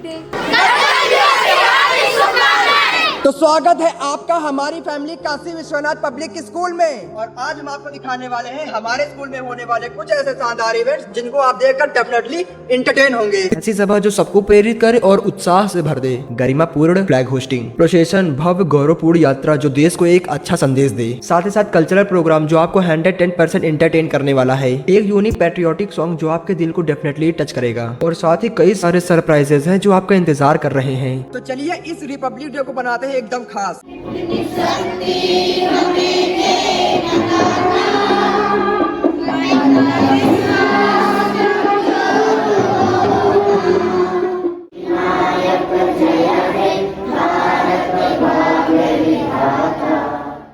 Day. तो स्वागत है आपका हमारी family Kashi Vishwanath public school में। और आज हम आपको दिखाने वाले हैं हमारे स्कूल में होने वाले कुछ ऐसे शानदार इवेंट्स जिनको आप देखकर डेफिनेटली एंटरटेन होंगे। ऐसी सभा जो सबको प्रेरित करे और उत्साह से भर दे। गरिमापूर्ण फ्लैग होस्टिंग, प्रोसेशन, भव्य गौरवपूर्ण यात्रा जो देश को एक अच्छा संदेश दे। साथ ही साथ कल्चरल प्रोग्राम जो आपको 110% एंटरटेन करने वाला है। एक यूनिक पैट्रियोटिक सॉन्ग जो आपके दिल को डेफिनेटली टच करेगा। और साथ ही कई सारे सरप्राइजेस हैं जो आपका इंतजार कर रहे हैं। तो चलिए इस रिपब्लिक डे को बनाते हैं एकदम खास।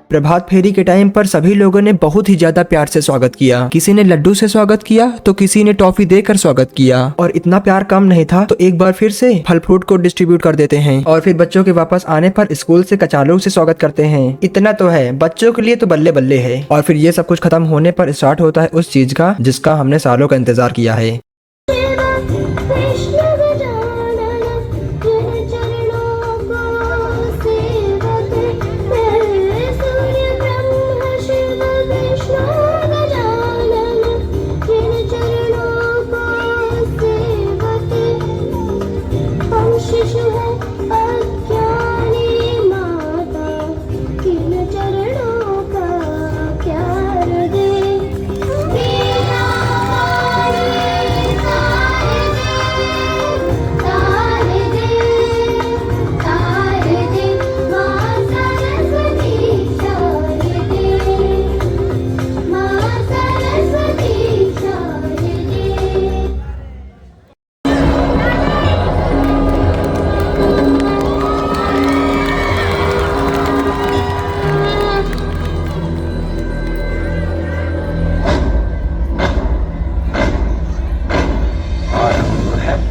प्रभात फेरी के टाइम पर सभी लोगों ने बहुत ही ज्यादा प्यार से स्वागत किया। किसी ने लड्डू से स्वागत किया तो किसी ने टॉफी देकर स्वागत किया। और इतना प्यार कम नहीं था तो एक बार फिर से फल फ्रूट को डिस्ट्रीब्यूट कर देते हैं। और फिर बच्चों के वापस आने पर स्कूल से कचालू से स्वागत करते हैं। इतना तो है, बच्चों के लिए तो बल्ले बल्ले है। और फिर ये सब कुछ खत्म होने पर स्टार्ट होता है उस चीज का जिसका हमने सालों का इंतजार किया है।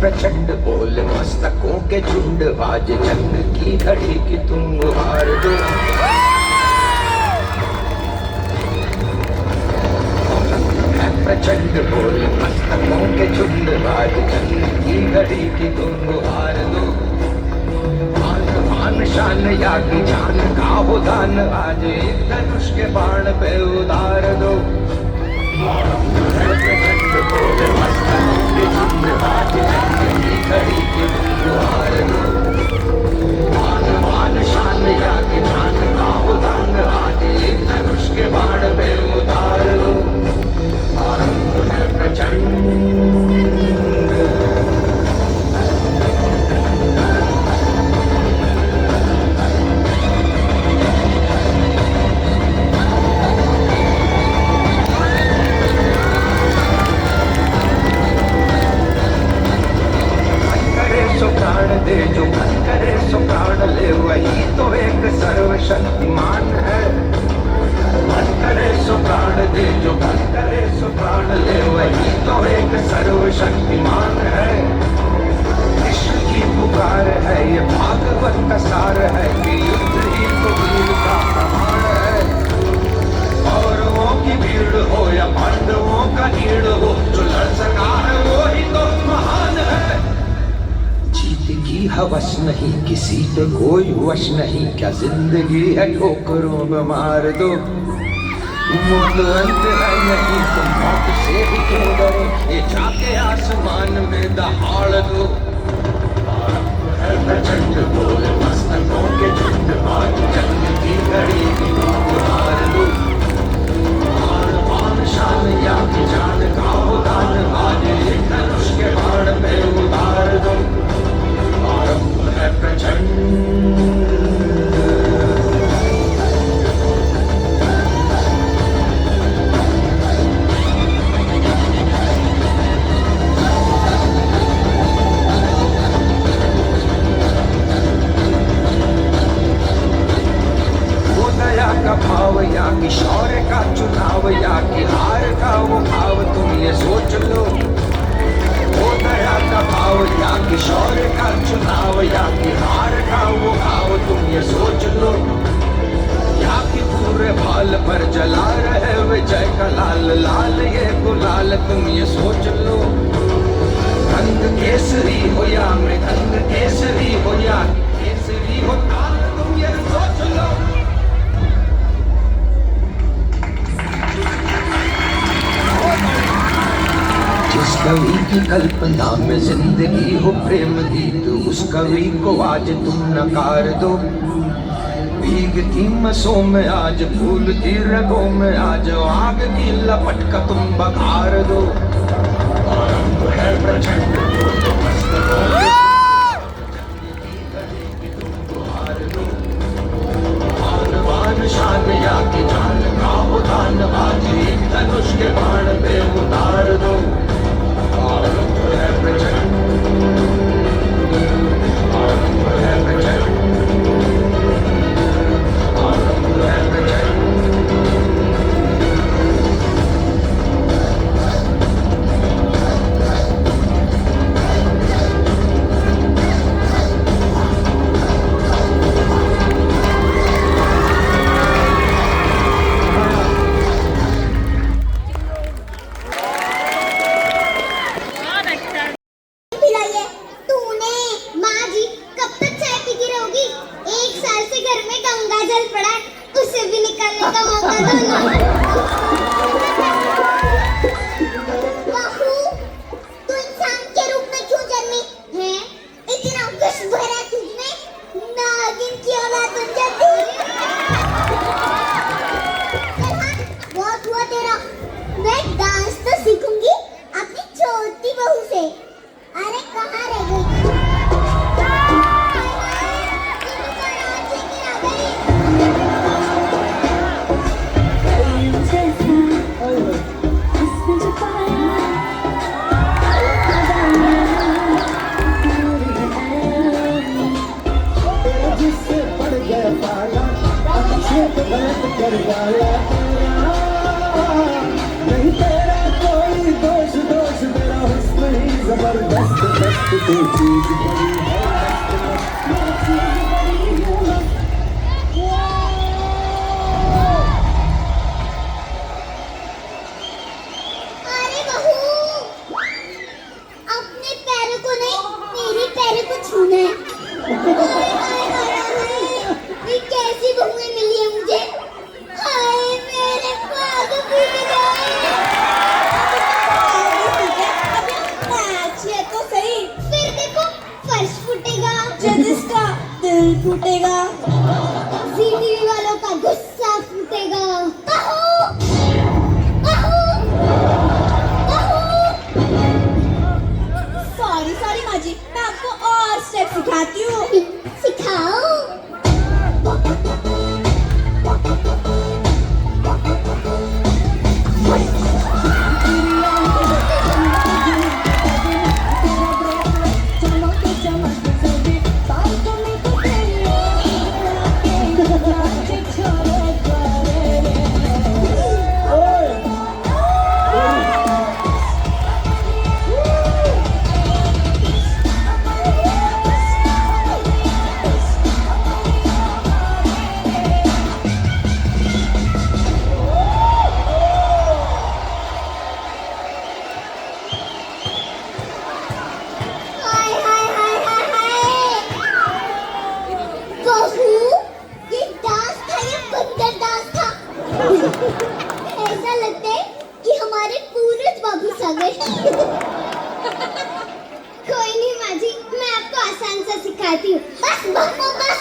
प्रचंड बोल मस्तकों के झुंड, बाज जंग की घड़ी की तुम हार दो। प्रचंड बोल मस्तकों के झुंड, बाज जंग की घड़ी की तुम हार दो। मान शान या की जान का हो दान, आज एक धनुष के बाण पे उतार दो। प्रचंड बोल मस्तकों के झुंड, बाज जंग की घड़ी की तुम हार दो। मान शान या की जान का हो दान, आज एक धनुष के बाण पे उतार दो। प्रचंड दे जो मन करे सो प्राण ले, वही तो एक सर्वशक्तिमान है। मन करे सो प्राण दे जो मन करे सो प्राण ले, वही तो एक सर्वशक्तिमान है। कृष्ण की पुकार है ये भागवत का सार है कि युद्ध ही तो वीर का प्रमाण है। कौरवों की भीड़ हो या पांडवों का नीड़ हो, जो लड़ सका है वो ही तो महान है। की हवस नहीं किसी पे कोई वश नहीं, क्या जिंदगी है ठोकरों में मार दो। मौत अंत है नहीं तो मौत से भी क्यों डरो, ये जाके आसमान में दहाड़ दो। प्रचंड बोल मस्तकों के झुंड, आज जंग की घड़ी की उतार दो। मान शान या की जान का हो दान, आज एक धनुष के बाण में उतार दो। का भाव या कि शौर्य का चुनाव या कि हार का वो भाव, तुम ये सोच लो। वो दया का भाव या कि शौर्य का चुनाव या कि हार का वो भाव, तुम ये सोच लो। या कि पूरे भाल पर जला रहे विजय का लाल लाल ये गुलाल, तुम ये सोच लो। रंग केसरी हो या मृदंग केसरी हो या केसरी हो, ताल तुम ये सोच लो। जिस कवि की कल्पना में जिंदगी हो प्रेम गीत, उस कवि को आज तुम नकार दो। भीगती मसों में आज फूलती रगों में आज आग की लपट का तुम बघार दो। आरंभ है प्रचंड तो मस्त हो, आन शान या कि जान का उदान आज एक धनुष के बाण पे उतार दो। आरंभ है प्रचंड, आरंभ है प्रचंड, आरंभ है प्रचंड। पिलाई तूने। माँ जी कब तक चाय पीती रहोगी? 1 साल से घर में गंगा जल पड़ा है, उसे भी निकालने का मौका दो ना। बहू, तू इंसान के रूप में क्यों जन्मी है? इतना विष भरा तुझमें, नागिन की औलाद बन जाती। चल हाँ, बहुत हुआ तेरा। मैं डांस तो सीखूंगी अपनी छोटी बहू से। अरे कहाँ रह गई? नहीं तेरा कोई दोष, दोष तेरा हुस्न ही जबरदस्त, दस्त तू चीज बड़ी अरे बहू, अपने पैरों को नहीं, मेरे पैरों को छूना है। हाय, हाय, हाय, हाय, ये कैसी बहुएं मिली है मुझे। हाय, मेरे पाग फूट गए। नाचिए तो सही। फिर देखो फर्श फूटेगा, जजेस का दिल फूटेगा, सीटीवी वालों का गुस्सा फूटेगा। बहू, बहू, सॉरी सॉरी माँ जी, मैं आपको और स्टेप सिखाती हूँ। सिखाओ। हाय, हाय, हाय, हाय, हाय। बहू, ये डांस था या बंदर डांस था? ऐसा लगता है कि हमारे पूरज वापस आ गए। कोई नहीं माँ जी, मैं आपको आसान सा सिखाती हूँ। बस बस बस,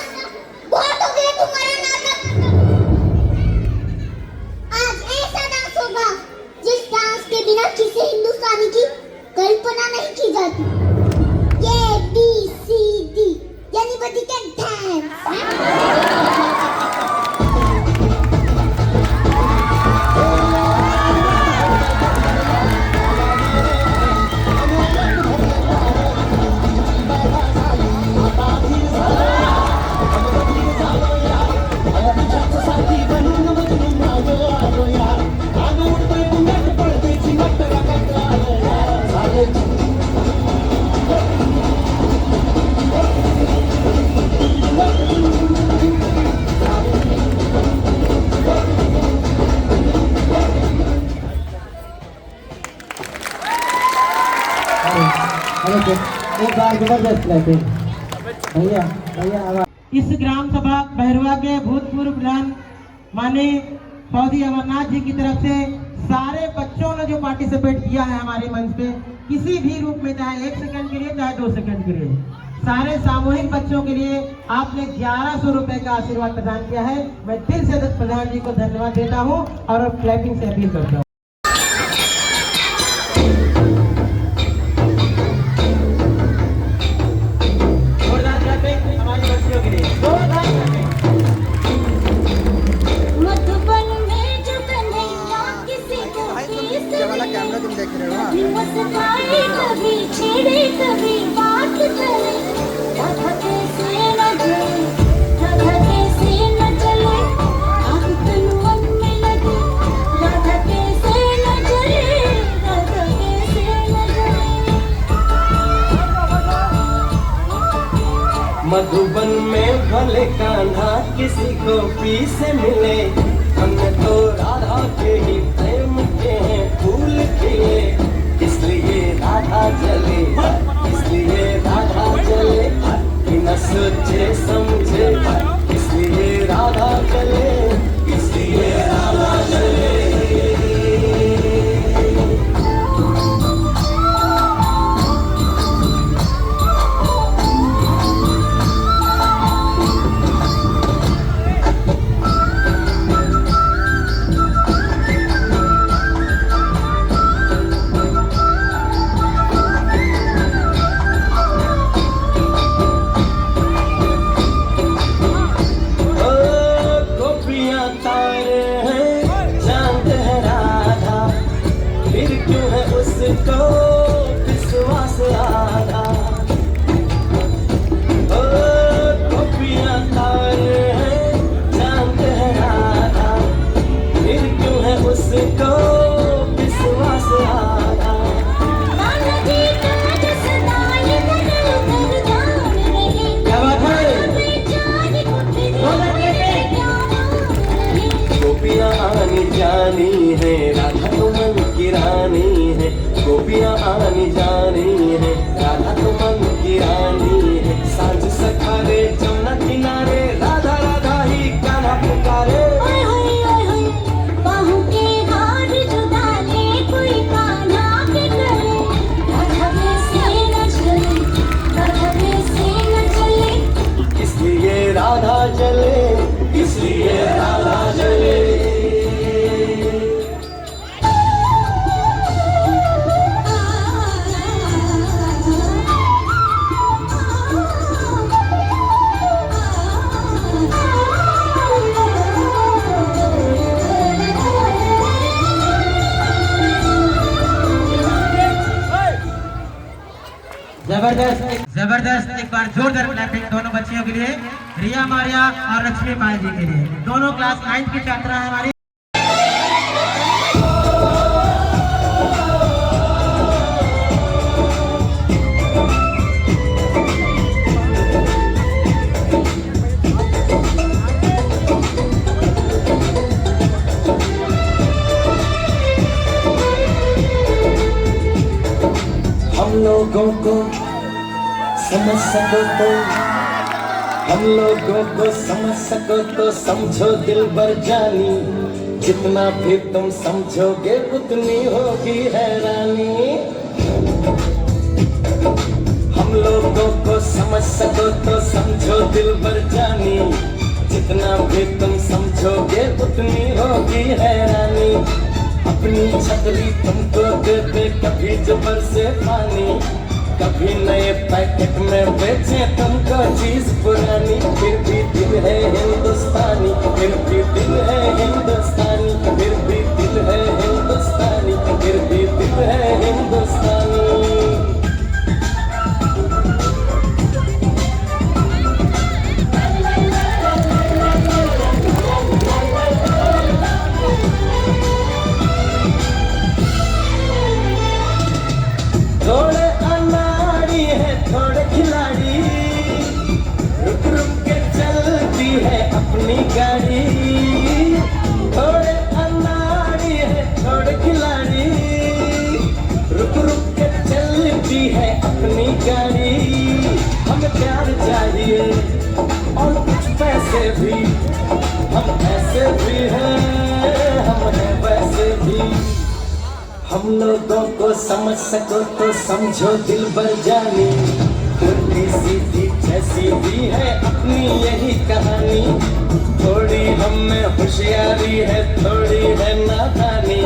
बहुत हो गया तुम्हारा नाटक। आज ऐसा डांस होगा जिस डांस के बिना किसी हिंदुस्तानी की कल्पना नहीं की जाती। ये ABCD यानी बदी का डांस। हेलो सर, एक बार जबरदस्त क्लैपिंग भैया भैया आवाज। इस ग्राम सभा बहरवा के भूतपूर्व प्रधान माननीय फौजी अमरनाथ जी की तरफ से सारे बच्चों ने जो पार्टिसिपेट किया है हमारे मंच पे, किसी भी रूप में, चाहे 1 सेकंड के लिए चाहे 2 सेकंड के लिए, सारे सामूहिक बच्चों के लिए आपने 1100 रुपए का आशीर्वाद प्रदान किया है। मैं दिल से प्रधान जी को धन्यवाद देता हूँ और अब क्लैपिंग से अपील करता हूँ। जोरदार क्लैपिंग हमारी बच्चियों के लिए, जोरदार क्लैपिंग। मधुबन में जो कन्हैया किसी को ये वाला कैमरा तुम देख रहे हो ना? मुस्काए कभी छेड़े कभी बात करे, राधा कैसे न चले, राधा कैसे न चले, आग तनु मन में लगे, राधा कैसे न चले, राधा कैसे न चले। मधुबन में भले कान्हा किसी को पी से मिले, हमने तो राधा के ही प्रेम के हैं फूल खिले, इसलिए राधा चले, इसलिए राधा चले, बिना सोचे समझे, इसलिए राधा चले, इसलिए राधा चले। जानी है राधा तो मन की रानी है, गोपियाँ आनी जानी है, राधा तो मन की रानी है, सांझ सखारे जमुना किनारे, राधा राधा ही गाना पुकारे। ओए होए ओए होए, बाहों के हार जुदा ले कोई कान्हा के गले, राधा कैसे न चले, राधा कैसे न चले, इसलिए राधा चले, इसलिए राधा चले। जबरदस्त जबरदस्त, एक बार जोरदार क्लैपिंग दोनों बच्चियों के लिए, रिया मारिया और लक्ष्मी पाल जी के लिए, दोनों क्लास 9 की छात्रा है हमारी। हम लोगों को समझ सको तो, हम लोगों को समझ सको तो समझो दिल भर जानी, जितना भी तुम समझोगे उतनी होगी हैरानी। हम लोगों को समझ सको तो समझो दिल भर जानी, जितना भी तुम समझोगे उतनी होगी हैरानी। अपनी छतरी तुमको दे दे कभी जबर से पानी, कभी नए पैकेट में बेचे तुमको चीज पुरानी, फिर भी दिल है हिंदुस्तानी, फिर भी दिल है हिंदुस्तानी, फिर भी दिल है हिंदुस्तानी, फिर भी दिल है हिंदुस्तानी। थोड़े अनाड़ी है थोड़े खिलाड़ी, रुक रुक के चलती है अपनी गाड़ी। थोड़े अनाड़ी है थोड़े खिलाड़ी, रुक रुक के चलती है अपनी हम लोगों को समझ सको तो समझो दिल भर जानी, उल्टी सीधी जैसी भी है अपनी यही कहानी, थोड़ी हम में होशियारी है थोड़ी है नादानी,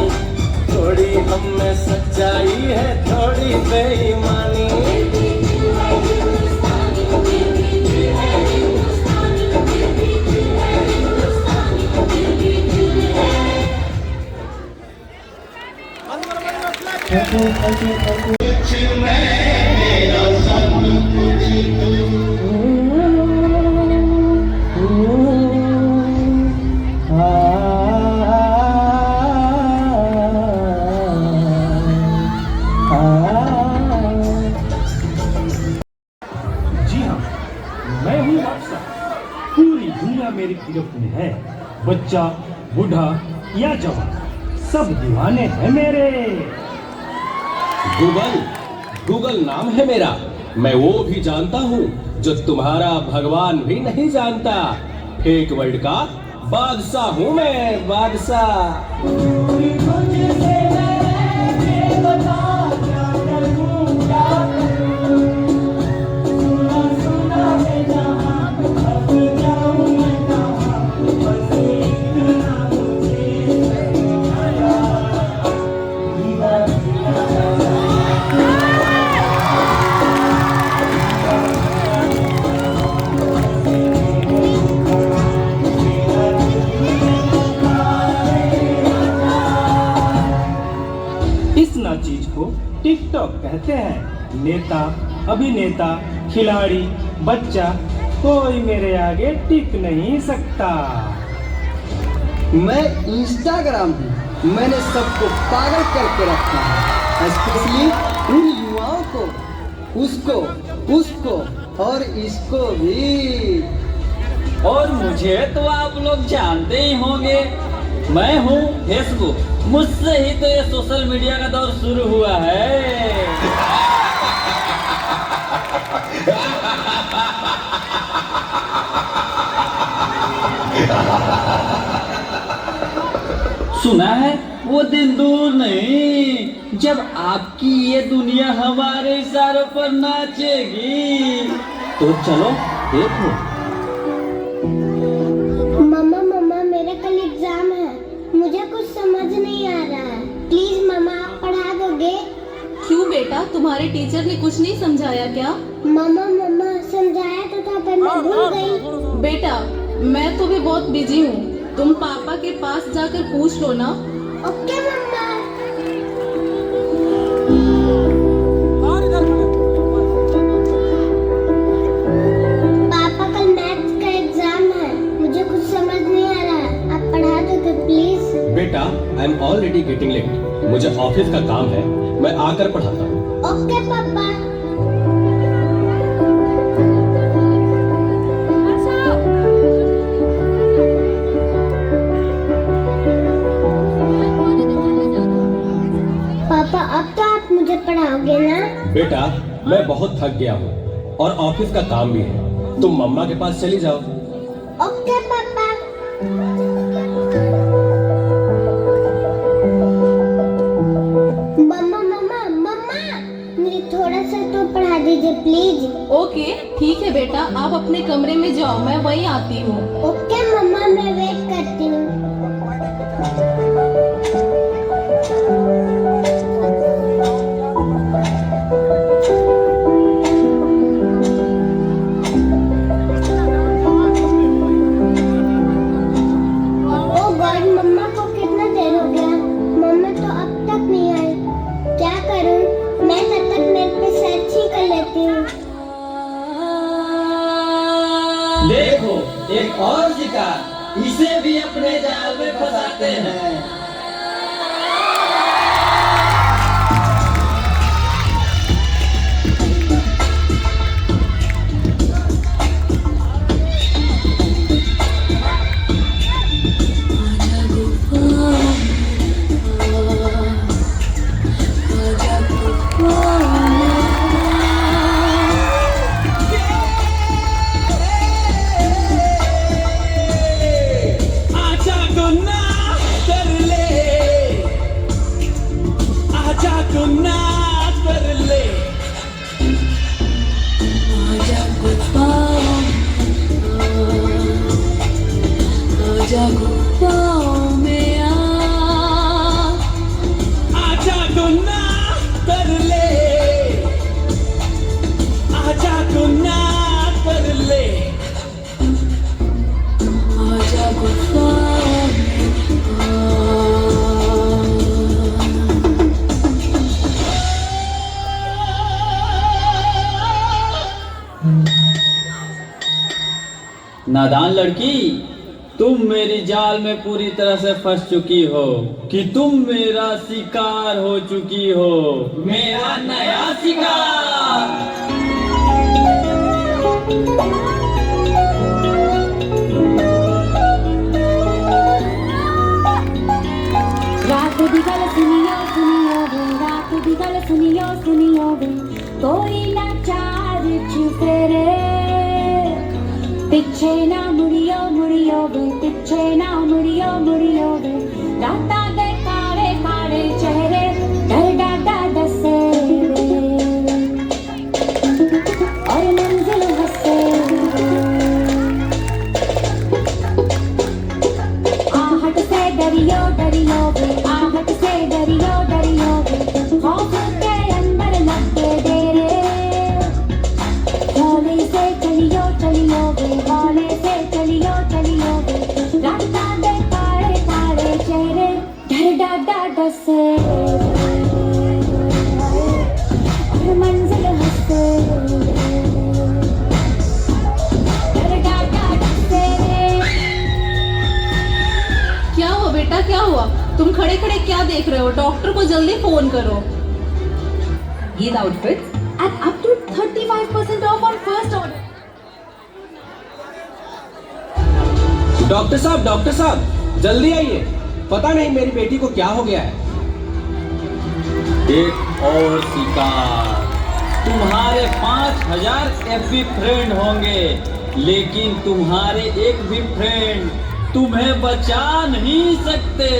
थोड़ी हम में सच्चाई है थोड़ी बेईमानी। जी हाँ, मैं हूँ बादशाह। पूरी दुनिया मेरी गिरफ्त में है। बच्चा, बूढ़ा या जवान, सब दीवाने हैं मेरे। गूगल नाम है मेरा। मैं वो भी जानता हूँ जो तुम्हारा भगवान भी नहीं जानता। फेक वर्ल्ड का बादशाह हूँ मैं, बादशाह। इस ना चीज को टिकटॉक कहते हैं। नेता, अभिनेता, खिलाड़ी, बच्चा, कोई मेरे आगे टिक नहीं सकता। मैं इंस्टाग्राम हूँ, मैंने सबको पागल करके रखा है, स्पेशली उन युवाओं को, उसको और इसको भी। और मुझे तो आप लोग जानते ही होंगे, मैं हूँ फेसबुक। मुझसे ही तो ये सोशल मीडिया का दौर शुरू हुआ है। सुना है वो दिन दूर नहीं जब आपकी ये दुनिया हमारे इशारों पर नाचेगी। तो चलो देखो। मम्मा मेरा कल एग्जाम है, मुझे कुछ समझ नहीं आ रहा है, प्लीज मम्मा आप पढ़ा दोगे? क्यों बेटा, तुम्हारे टीचर ने कुछ नहीं समझाया क्या? मम्मा समझाया तो था पर मैं भूल गई। बेटा मैं तो भी बहुत बिजी हूँ, तुम पापा के पास जाकर पूछ लो ना। ओके मम्मा। पापा कल मैथ्स का एग्जाम है, मुझे कुछ समझ नहीं आ रहा है, आप पढ़ा दोगे प्लीज? बेटा, I am already getting late. मुझे ऑफिस का काम है, मैं आकर पढ़ाता हूँ। ओके पापा। पापा अब तो आप मुझे पढ़ाओगे ना? बेटा, मैं बहुत थक गया हूँ और ऑफिस का काम भी है, तुम मम्मा के पास चली जाओ। ओके पापा। मम्मा मुझे थोड़ा सा तो पढ़ा दीजिए प्लीज। ओके ठीक है बेटा, आप अपने कमरे में जाओ, मैं वहीं आती हूँ। ओके मम्मा, मैं वेट करती हूँ। मम्मा को कितना देर हो गया, मम्मा तो अब तक नहीं आई, क्या करूं? मैं तब तक नेट पे सर्च ही कर लेती हूँ। देखो एक और शिकार, इसे भी अपने जाल में फंसाते हैं। आजा गुनाह कर ले नादान लड़की, तुम मेरी जाल में पूरी तरह से फंस चुकी हो कि तुम मेरा शिकार हो चुकी हो, मेरा नया शिकार। रात दी गल सुनियो सुनियो वे, रात दी गल सुनियो सुनियो वे, कोई ना चार चुफेरे, पिछे ना मुड़ियो मुड़ियो वे, पिछे ना मुड़ियो मुड़ियो वे, राता दे काले काले चेहरे डर डाटा दसे वे, और मंजिल हंसे आहट से डरियो डरियो वे, आहट से डरियो डरियो वे, खौफ के अंदर लगते डेरे, हौले से चलियो चलियो वे, हौले से चलियो चलियो वे, राता दे काले काले चेहरे डर डाटा डसे और मंजिल हंसे डर डाटा डसे। क्या हुआ बेटा, क्या हुआ? तुम खड़े खड़े क्या देख रहे हो? डॉक्टर को जल्दी फोन करो। These outfits at up to 35% off on first order. Doctor साहब जल्दी आइए, पता नहीं मेरी बेटी को क्या हो गया है। एक और शिकार। तुम्हारे 5000 एफबी फ्रेंड होंगे, लेकिन तुम्हारे एक भी फ्रेंड तुम्हें बचा नहीं सकते।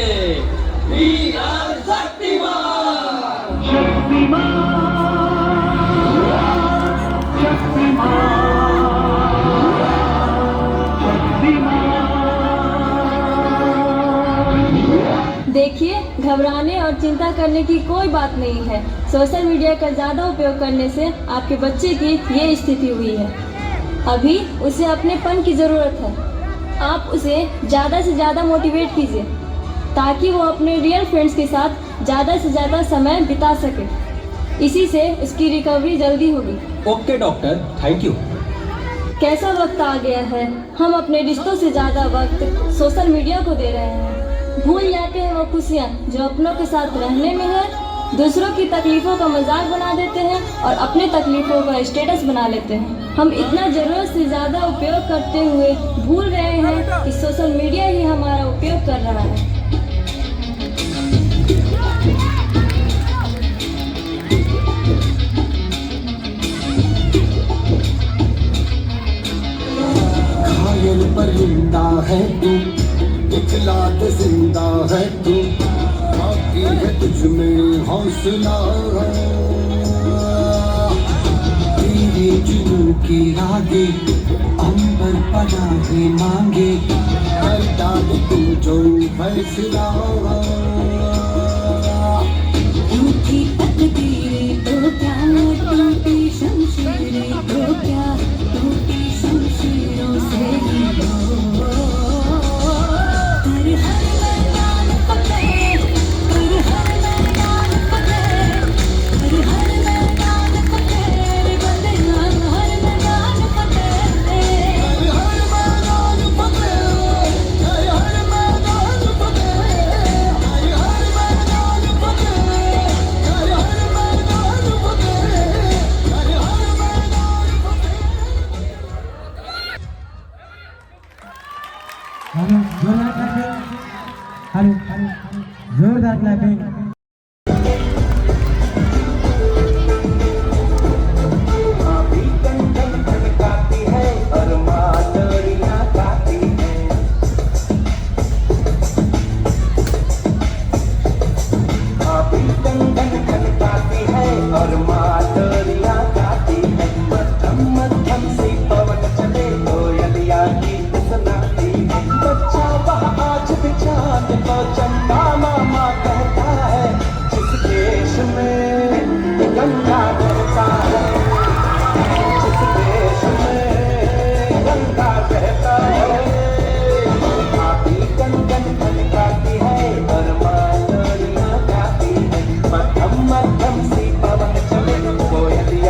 We are Shaktimaan. देखिए, घबराने और चिंता करने की कोई बात नहीं है। सोशल मीडिया का ज़्यादा उपयोग करने से आपके बच्चे की ये स्थिति हुई है। अभी उसे अपनेपन की ज़रूरत है। आप उसे ज़्यादा से ज़्यादा मोटिवेट कीजिए ताकि वो अपने रियल फ्रेंड्स के साथ ज़्यादा से ज़्यादा समय बिता सके। इसी से उसकी रिकवरी जल्दी होगी। Okay doctor, thank you. कैसा वक्त आ गया है, हम अपने रिश्तों से ज़्यादा वक्त सोशल मीडिया को दे रहे हैं। भूल जाते हैं वो खुशियाँ जो अपनों के साथ रहने में है, दूसरों की तकलीफ़ों का मजाक बना देते हैं और अपने तकलीफ़ों का स्टेटस बना लेते हैं। हम इतना ज़रूरत से ज़्यादा उपयोग करते हुए भूल रहे हैं कि सोशल मीडिया ही हमारा उपयोग कर रहा है। घायल परिंदा है तू, इखलाक जिंदा है तू, बाकी है तुझ में हौसला। तेरे जुनून की आगे अंबर पनाहे मांगे, कर डाल तू जो फैसला। टूटी तकदीरें तो क्या, टूटी शमशीरें तो क्या, टूटी शमशीरों से ही हो। कर हर मैदान फतेह, कर हर मैदान फतेह, कर हर मैदान फतेह, बंदना हर मैदान फतेह, कर हर मैदान फतेह, कर हर मैदान फतेह, कर हर मैदान फतेह, कर हर मैदान फतेह, कर हर मैदान हेलो, जोरदार क्लैपिंग। अभी कंगन खनकाती है और मालरियां गाती है। अभी कंगन खनकाती है और मालरियां गाती है। मध्यम मध्यम सी पवन चले, कोयलियां गीत सुनाती है। बच्चा वह आज भी चांद को चंदा मामा कहता है। जिस देश में गंगा बहता है, जिस देश में गंगा बहता है, अभी कंगन खनकाती है और मालरियां गाती है। मध्यम मध्यम सी पवन चले, कोयलियां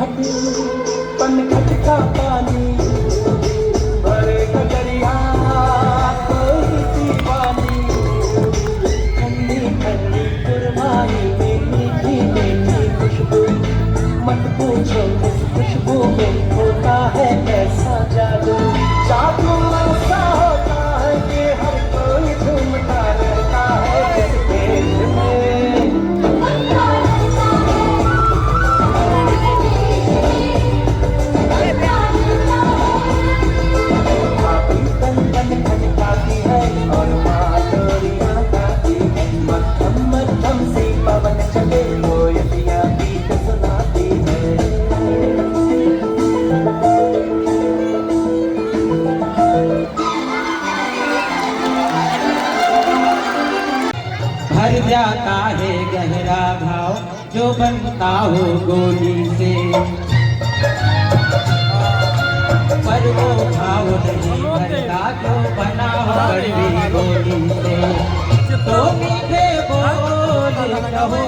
माटी पनघट का पानी भरे गगरिया कोई दीवानी ठंडी ठंडी कुर्बानी में मीठी मीठी खुशबू मत पूछो इस खुशबू में होता है ऐसा जादू जादू ऐसा होता है कि हर कोई झूमता रहता है इस देश में भाभी तन तन खनकाती है और माँ डोरियाँ गाती है मध्यम मध्यम से पवन चले कोयलियाँ गीत सुनाती है भर जाता है गहरा भाव जो बनता हो गोली से, पर वो भाव नहीं भरता जो बना हो कड़वी गोली से। तो मीठे बोल कहो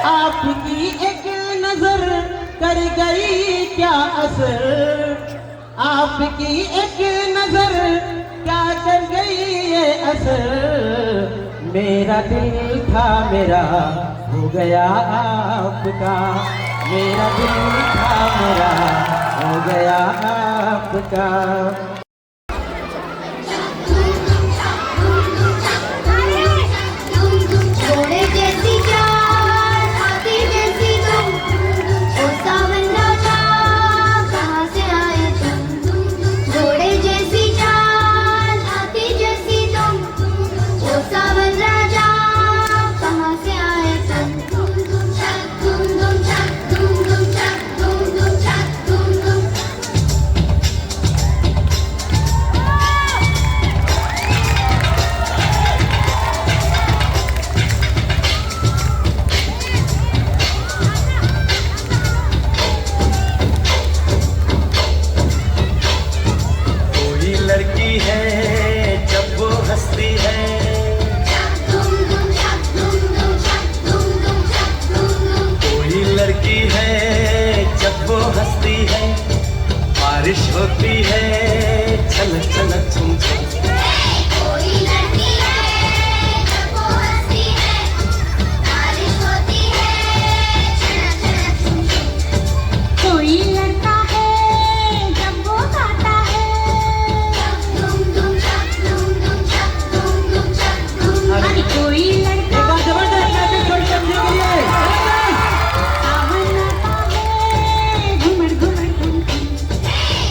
आपकी एक नजर कर गई क्या असर, आपकी एक नजर क्या कर गई ये असर। मेरा दिल था मेरा हो गया आपका, मेरा दिल था मेरा हो गया आपका। घोड़े जैसी चाल, हाथी जैसी तुम, ओ सावन राजा कहाँ से आए तुम। घोड़े जैसी चाल, हाथी जैसी तुम, ओ सावन राजा कहाँ से आए तुम। छक धूम धूम छक धूम धूम छक धूम धूम छक धूम धूम। कोई लड़की है जब वो हंसती है, कोई लड़की है जब वो हंसती है, बारिश होती है छलक छलक छुम छुम। कोई लड़की है जब वो हंसती है, बारिश होती है छलक छलक छुम छुम। कोई लड़का है जब वो गाता है, धूम धूम छक धूम धूम छक धूम धूम छक धूम। अरे कोई लड़का सावन आता है घुमड़ घुमड़ घुम घुम।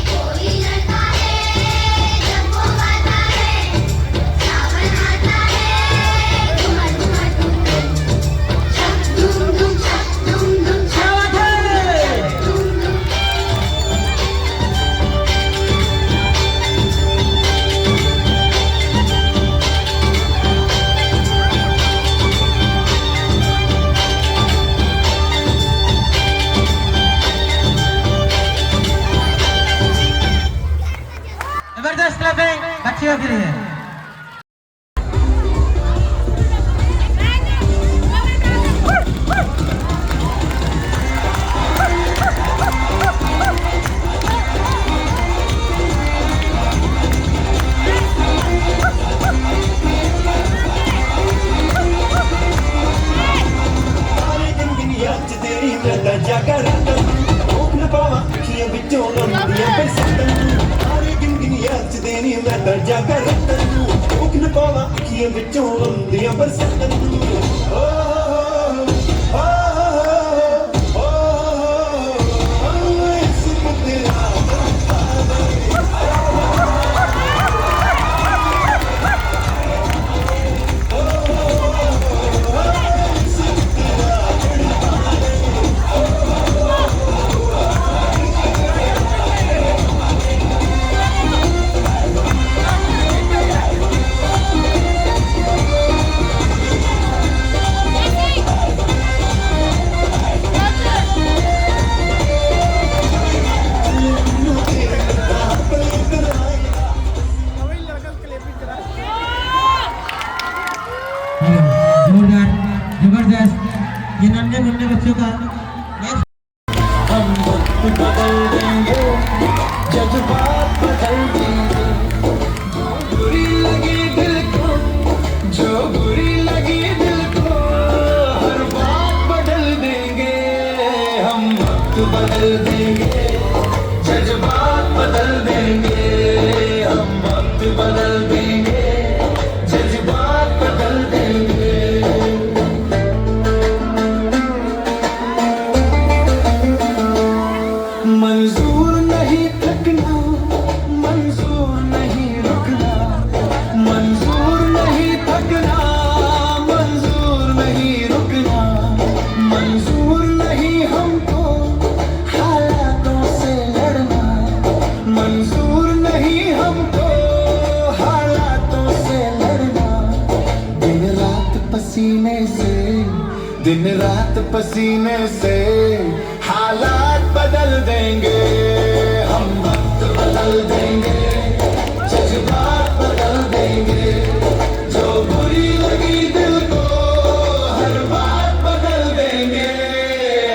कोई लड़का है जब वो गाता है, सावन आता है घुमड़ घुमड़ घुम घुम। छक धूम धूम छक धूम धूम छक धूम धूम। जबरदस्त क्लैपिंग बच्चियों के लिए। जोरदार जबरदस्त ये नन्हे मुन्ने बच्चों का हम वक्त बदल देंगे, जज्बात बदल देंगे, बुरी लगी दिल को, जो बुरी लगी दिल को, हर बात बदल देंगे। हम वक्त बदल देंगे, जज्बात बदल देंगे, हम वक्त बदल देंगे, जज्बात बदल देंगे। मंजूर नहीं थकना, मंजूर नहीं रुकना, मंजूर नहीं थकना, मंजूर नहीं रुकना, मंजूर नहीं हमको हालातों से लड़ना, मंजूर नहीं हमको हालातों से लड़ना। दिन रात पसीने से, दिन रात पसीने से हालात बदल देंगे, हम वक्त बदल देंगे, जज्बात बदल देंगे, जो बुरी लगी दिल को, हर बात बदल देंगे,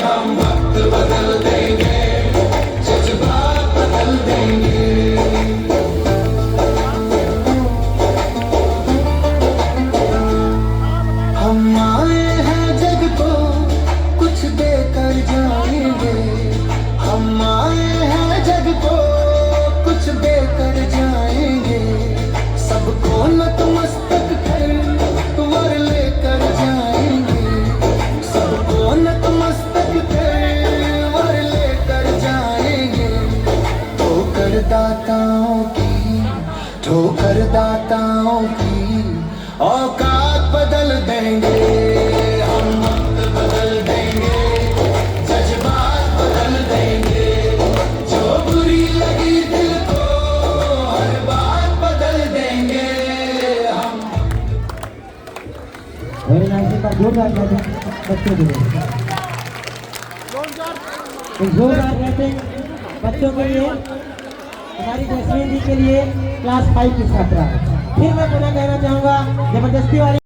हम वक्त बदल देंगे, जज्बात बदल देंगे। नेताओं की औकात बदल देंगे, हम वक्त बदल देंगे, जज्बात बदल देंगे, जो बुरी लगी दिल को हर बात बदल देंगे हम। वेरी नाइस का जोरदार बच्चों के लिए जोरदार कहते बच्चों के लिए हमारी जसमीन जी के लिए क्लास 5 की छात्रा। फिर मैं पुनः कहना चाहूँगा जबरदस्ती वाली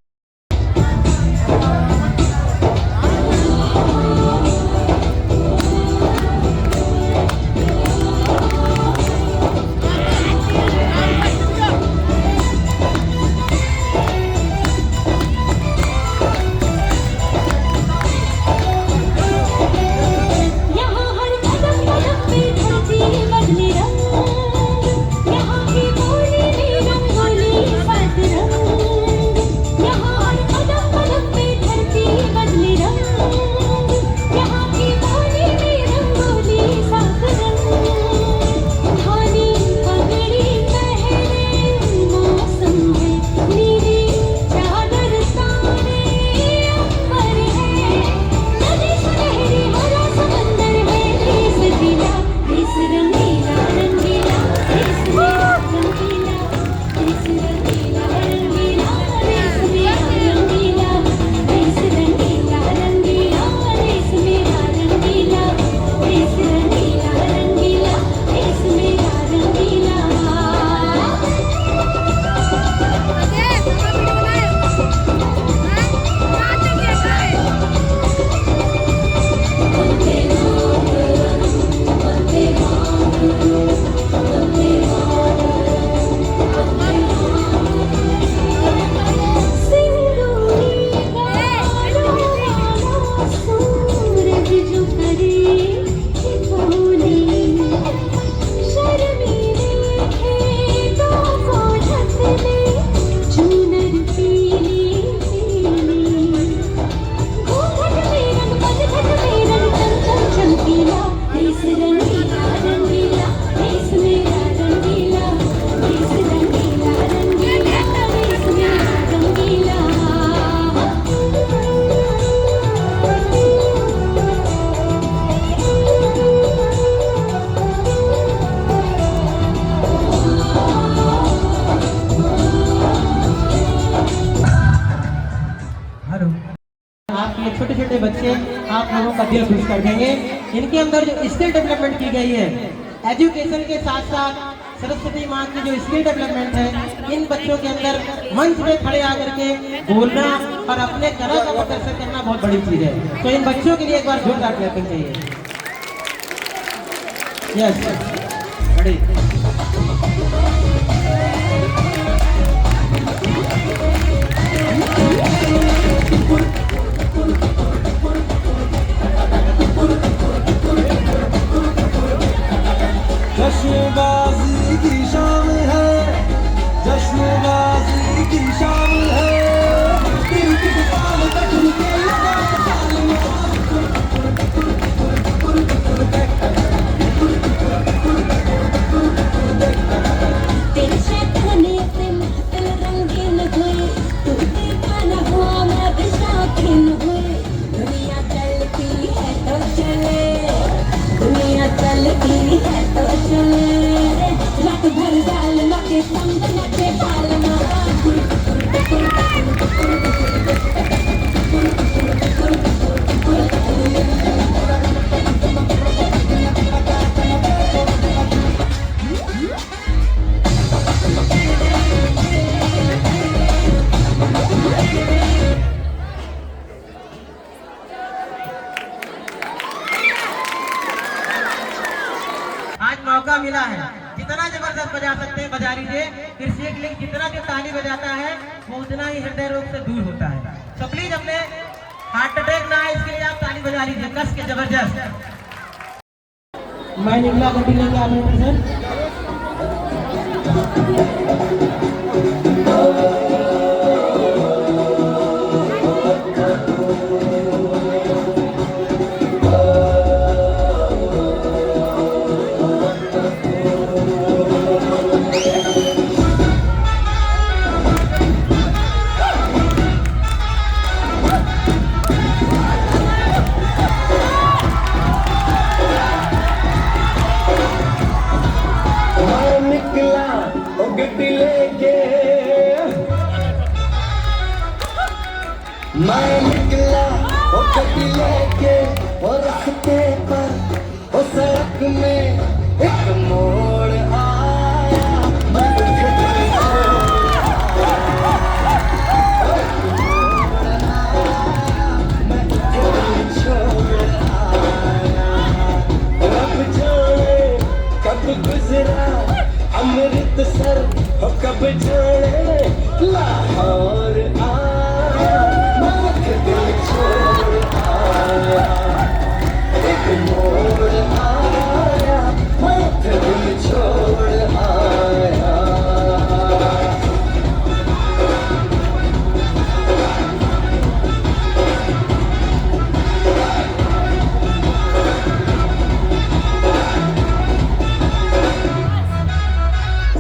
छोटे छोटे बच्चे आप लोगों का दिल खुश कर देंगे। इनके अंदर जो स्किल डेवलपमेंट की गई है, एजुकेशन के साथ साथ सरस्वती माँ की जो स्किल डेवलपमेंट है, इन बच्चों के अंदर मंच में खड़े आकर के बोलना और अपने कला का प्रदर्शन करना बहुत बड़ी चीज है। तो इन बच्चों के लिए एक बार जोरदार क्लैपिंग चाहिए। यस बड़ी जश्नबाजी की शाम है, जश्नबाजी की शाम है, दिल की ताल तक के तेरे शैतानी से महफिल रंगीन हुई, तू दीवाना हुआ मैं भी शौकीन हुई। दुनिया चलती है तो चले, दुनिया चलती है तो चले, लट भर डाल लटे संग नटे पाल मारा। आज मौका मिला है, जितना जबरदस्त बजा सकते हैं बजा लीजिए। फिर सीख ली जितना जो ताली बजाता है वो उतना ही हृदय रोग से दूर होता है। तो प्लीज अपने हार्ट अटैक ना आए इसके लिए आप ताली बजा लीजिए कस के जबरदस्त। मैं निकला गड्डी लेके आ रहा हूँ निकला वो गड्डी लेके वो रास्ते पर वो सड़क में एक मोड़ आया, मैं तुझे छोड़ आया। रब जाने कब गुजरा अमृतसर हो, कब जाने लाहौर आया, मैं दिल छोड़ आया। एक मोड़ आया, मैं दिल छोड़ आया।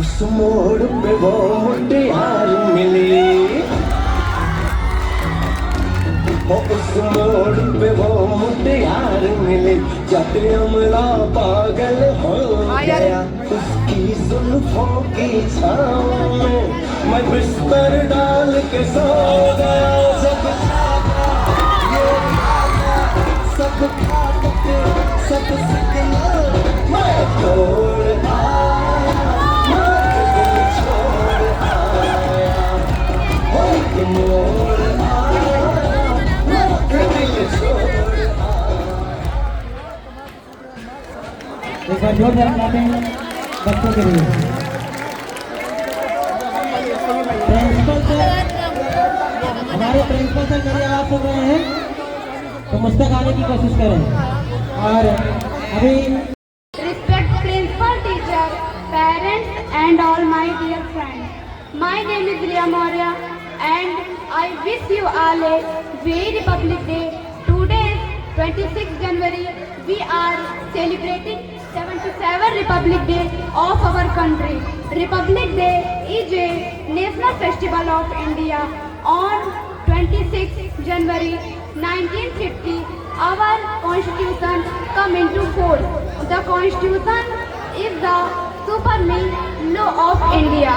उस मोड़ पे वो मुटियार मिली, उस मोड़ पे वो मुटियार मिली, जब अमला पागल हो गया उसकी जुल्फों की छाँव में, मैं बिस्तर डाल के सो गया। जब ये सब खाते सब सिग्नल मैं तोड़ आया, मैं दिल छोड़ आया। एक मोड़ आया, मैं दिल छोड़ आया। एक बार जोरदार क्लैपिंग बच्चों के लिए। प्रिंसिपल सर, हमारे प्रिंसिपल सर मेरी आवाज सुन रहे हैं तो मुझ तक आने की कोशिश करें। और अभी Respect principal, teacher, parents and all my dear friends. My name is Riya Maurya and I wish you all a very Republic Day. Today is 26 January. We are celebrating 77th Republic Day of our country. Republic Day is a national festival of India. On 26 January 1950, our constitution come into force. The constitution is the supreme law of India.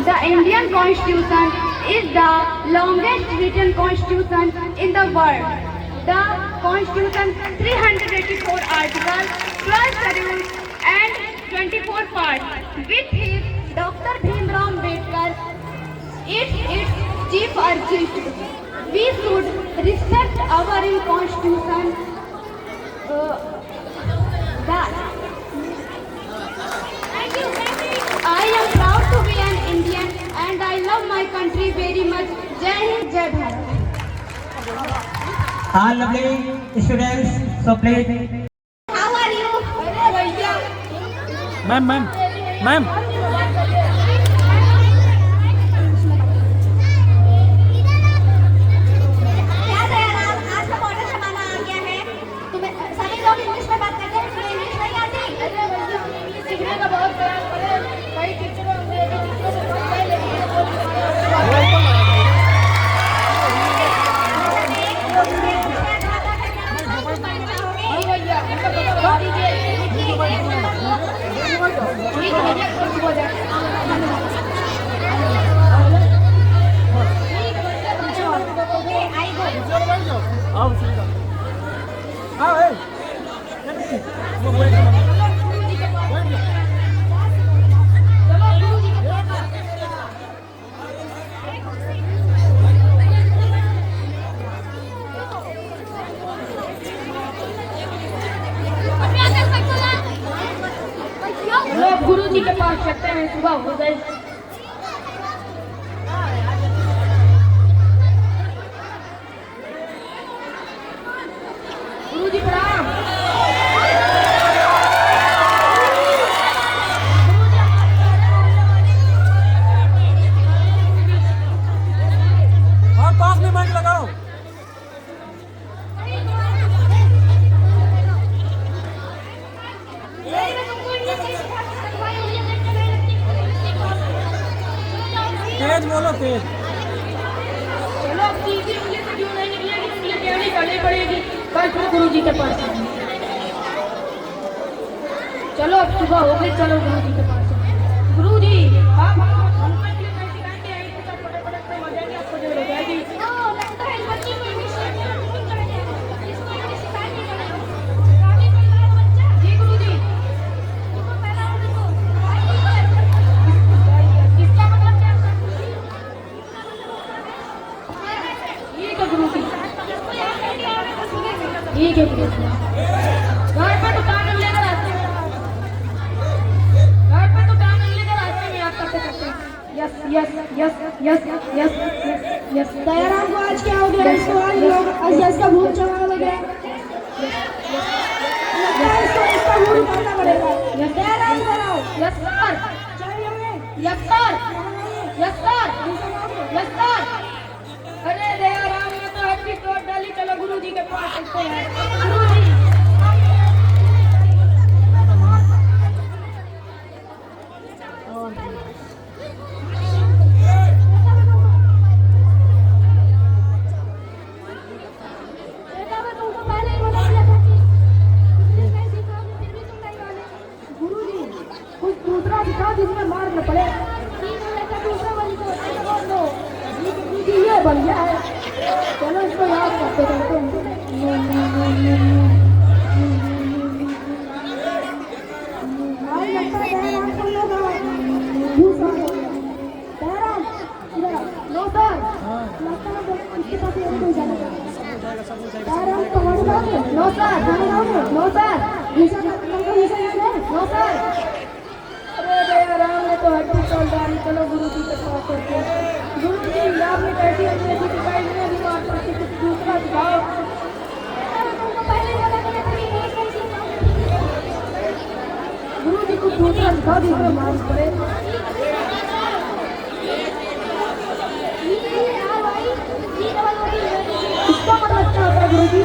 The Indian constitution is the longest written constitution in the world. The constitution 384 articles, 12 schedules and 24 parts. With his Dr. Bhimrao Ambedkar, its chief urged, we should respect our constitution. I am proud to be an Indian and I love my country very much. Jai Hind, Jai Bharat. all lovely students, so please. How are you? Ma'am क्या दयाराम, आज का model जमाना आ गया है। तुम्हें सभी लोग English में बात करते हैं, तुम्हें इंग्लिश नहीं आती? सीखने का बहुत प्रयास करें। कई टीचरों अंग्रेजी टीचरों से बहुत पहले गुरु जी के पास चलते हैं, सुबह हो गए। गुरु जी प्रणाम। और पास में माइक लगाओ। तेज बोलो तेज। चलो अब सीधी इंग्लिश क्यों नहीं निकलेगी, इंग्लिश देनी करनी पड़ेगी। कल फिर गुरु जी के पास चलो, अब सुबह हो गई, चलो गुरु जी के पास। गुरु जी आप हमको इंग्लिश नहीं सिखाएंगे, आपको जो हो जाएगी। लगता है इस बच्चे को इंग्लिश ठीक है गुरुजी। घर पे तो कानून लेकर आते हैं, घर पे तो कानून लेकर आते हैं आप करते करते। Yes yes yes yes yes yes. Dayaram को आज क्या हो गया? इसको आज लोग आज का भूत चढ़ाने लगे। इसका भूत उतारना पड़ेगा। यस दयाराम कराओ। Yes sir. Yes sir. Yes sir. Yes sir. अरे दयाराम ने तो हड्डी तोड़ डाली। चलो गुरुजी के पास चलते हैं। गुरुजी जिसमें मार न पड़े। दूसरा वाली को ये बन गया है। चलो इसको याद करते करते चलो गुरुजी के पास करते हैं। गुरुजी आपने कैसी अंग्रेजी सिखाई? मैं भी मार सकती, कुछ दूसरा सिखाओ। गुरुजी कुछ दूसरा सिखा दीजिए, मार पड़े। इसका मतलब क्या होता है गुरुजी?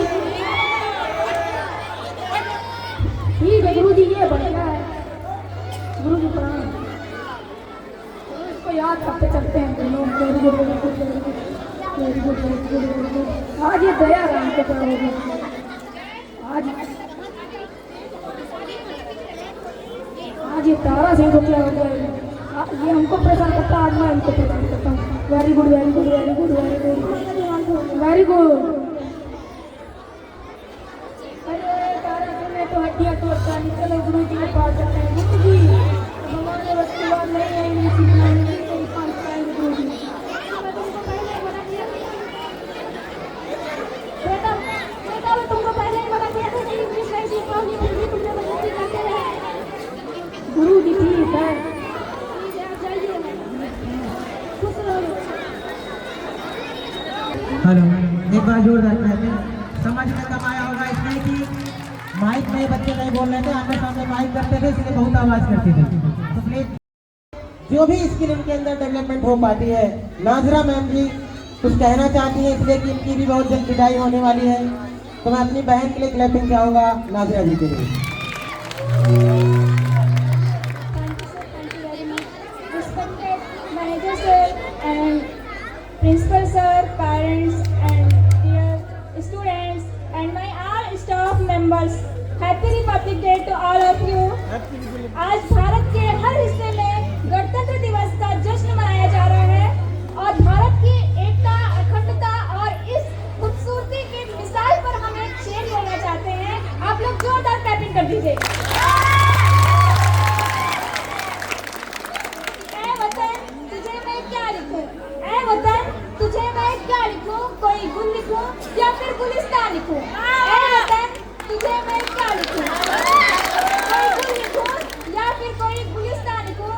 ठीक है गुरुजी, ये बढ़िया है। गुरुजी प्रणाम। याद करते चलते हैं दोनों। Very good very good very good very good very good very good. आज ये दयाराम को क्या हो गया? आज ये तारा सिंह को क्या हो गया? ये हमको परेशान करता, आज मैं इनको परेशान करता हूँ। Very good very good very good very good very good. अरे तारा सिंह ने तो हड्डियाँ तोड़ता नहीं। चलो गुरुजी के पास जाते हैं। गुरुजी हमारे बच्चे बात नहीं आएंगे सीखना। गुरुजी ठीक है। हेलो, एक बार जोरदार कहते हैं। समझ में कब आया होगा इसमें कि माइक में बच्चे नहीं बोल रहे थे, आमने सामने माइक करते थे, इसलिए बहुत आवाज करते थे। तो प्लीज जो भी स्किल इनके अंदर डेवलपमेंट हो पाती है। नाजरा मैम जी कुछ कहना चाहती है, इसलिए कि इनकी भी बहुत जल्द विदाई होने वाली है। तो मैं अपनी बहन के लिए क्लैपिंग चाहूँगा नाजरा जी के लिए। Manager sir and principal sir, parents and dear students and my all staff members, happy republic day to all of you. आज भारत के हर हिस्से में गणतंत्र दिवस का जश्न मनाया जा रहा है और भारत की एकता, अखंडता और इस खूबसूरती की मिसाल पर हम एक शेर लेना चाहते हैं। आप लोग जोरदार क्लैपिंग कर दीजिए। ऐ वतन तुझे मैं क्या लिखूं? ऐ वतन तुझे मैं क्या लिखूं? कोई गुल लिखूं या फिर गुलिस्तान लिखूं? ऐ वतन तुझे मैं क्या लिखूं? कोई गुल लिखूं या फिर कोई गुलिस्तान लिखूं?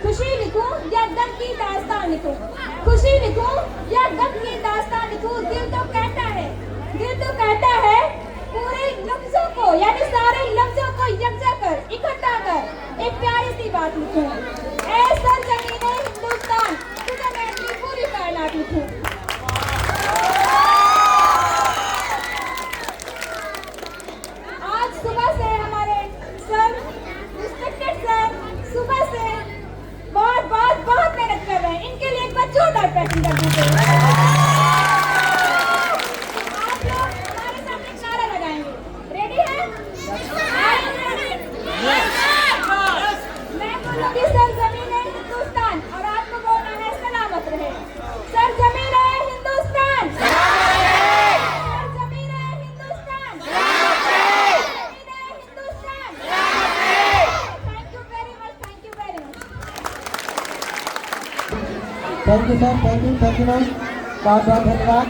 खुशी लिखूं या गम की दास्तान लिखूं? खुशी लिखूं या गम की दास्तान लिखूं? दिल तो कहता है पूरे लफ्जों को यानी सारे लफ्जों को यकजा कर, इकट्ठा कर एक प्यारी सी बात लिखूं। ऐ सरजमीने हिंदुस्तान तुझे मैं अपनी पूरी कायनात लिखूं। आज सुबह से हमारे सर, रिस्पेक्टेड सर, सुबह से बहुत मेहनत कर रहे हैं। इनके लिए एक बार जोरदार प्रश्न कर दीजिए। आप लोग हमारे सामने नारा लगाएंगे। रेडी है? मैं बोलूंगी सरजमीने हिंदुस्तान और आपको बोलना है सलामत रहे। सरजमीने हिंदुस्तान, सरजमीने हिंदुस्तान, सरजमीने Hindustan. Thank you very much, thank you very much. Thank you sir, thank you ma'am, बहुत बहुत धन्यवाद।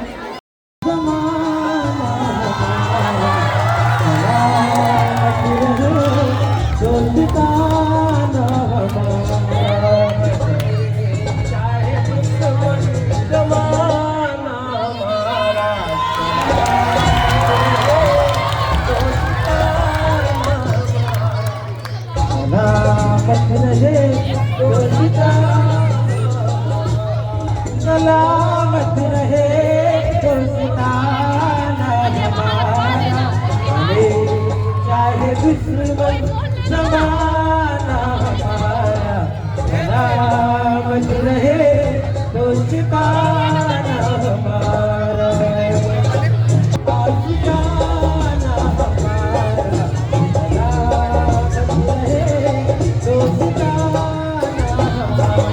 दुश्मन जमाना हमारा, सलामत रहे दोस्ताना हमारा, आशिकाना हमारा, सलामत रहे दोस्ताना हमारा।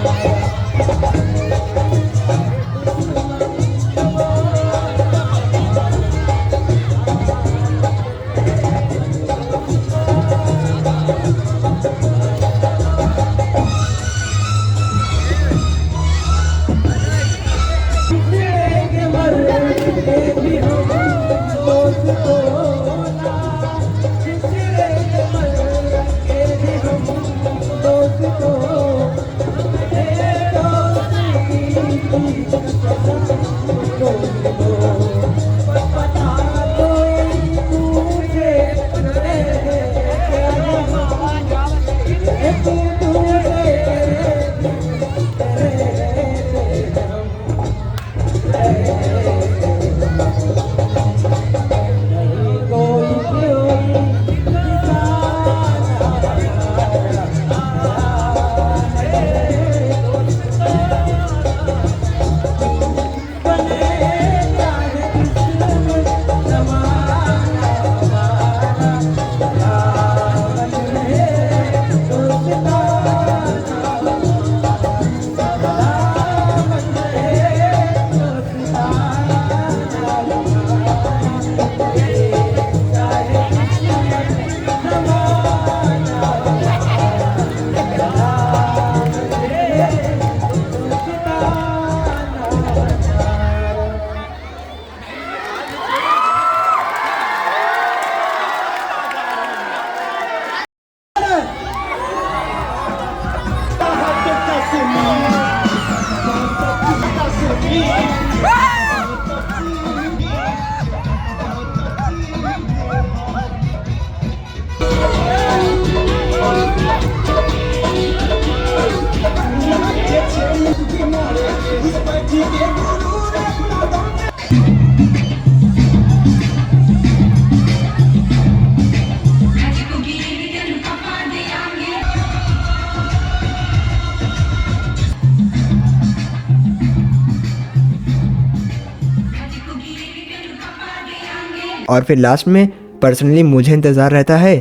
और फिर लास्ट में पर्सनली मुझे इंतजार रहता है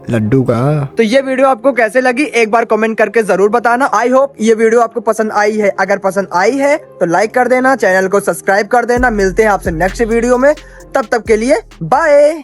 लड्डू का। तो ये वीडियो आपको कैसे लगी एक बार कमेंट करके जरूर बताना। आई होप ये वीडियो आपको पसंद आई है। अगर पसंद आई है तो लाइक कर देना, चैनल को सब्सक्राइब कर देना। मिलते हैं आपसे नेक्स्ट वीडियो में, तब तक के लिए बाय।